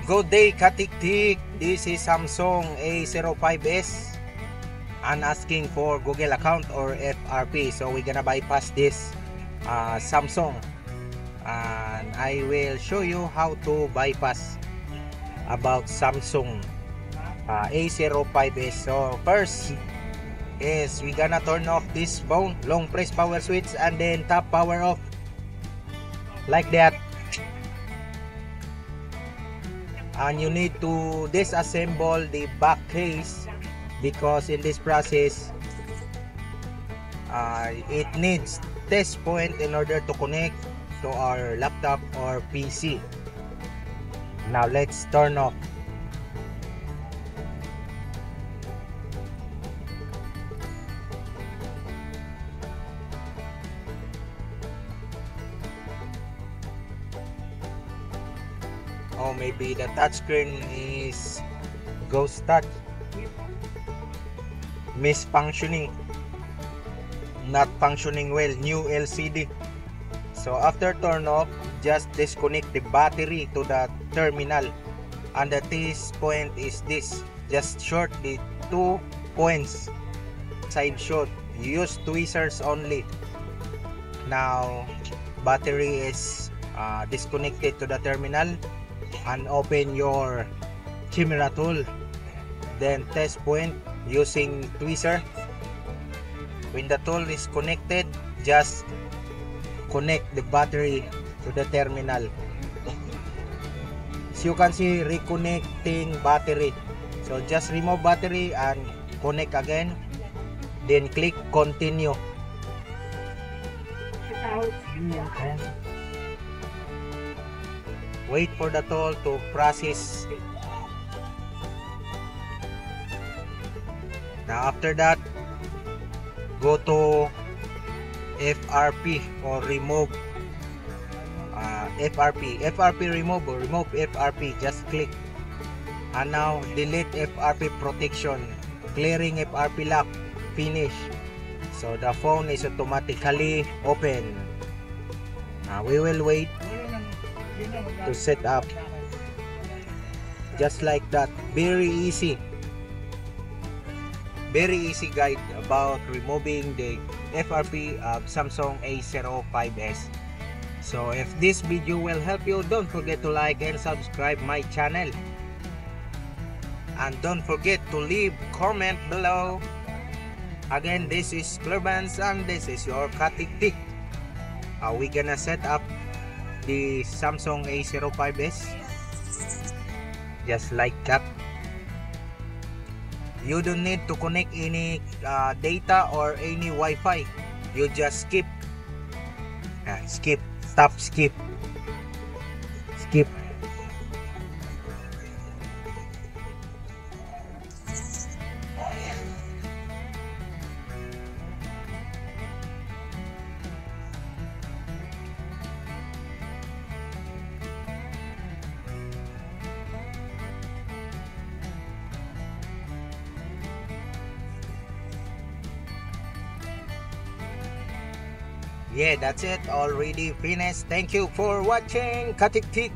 Good day, Katiktik. This is Samsung A05s. I'm asking for Google account or FRP, so we're gonna bypass this Samsung, and I will show you how to bypass about Samsung A05s. So first is we gonna turn off this phone, long press power switch and then tap power off like that. And you need to disassemble the back case because in this process it needs test point in order to connect to our laptop or PC. Now let's turn off. Oh, maybe the touchscreen is ghost touch, misfunctioning, not functioning well, new LCD. So after turn off, just disconnect the battery to the terminal, and the test point is this. Just short the 2 points, side short. Use tweezers only. Now battery is disconnected to the terminal, and open your camera tool, then test point using tweezer. When the tool is connected, just connect the battery to the terminal. As you can see, reconnecting battery. So just remove battery and connect again, then click continue. Wait for the tool to process. Now after that, go to FRP or remove FRP remove or remove FRP. Just click, and now delete FRP protection, clearing FRP lock, finish. So the phone is automatically open. Now we will wait to set up, just like that. Very easy guide about removing the FRP of Samsung A05s. So if this video will help you, don't forget to like and subscribe my channel, and don't forget to leave comment below. Again, this is Clerbans and this is your Katiktik. We gonna set up the Samsung A05s just like that. You don't need to connect any data or any Wi-Fi. You just skip, stop, skip. Yeah, that's it. Already finished. Thank you for watching, Katiktik.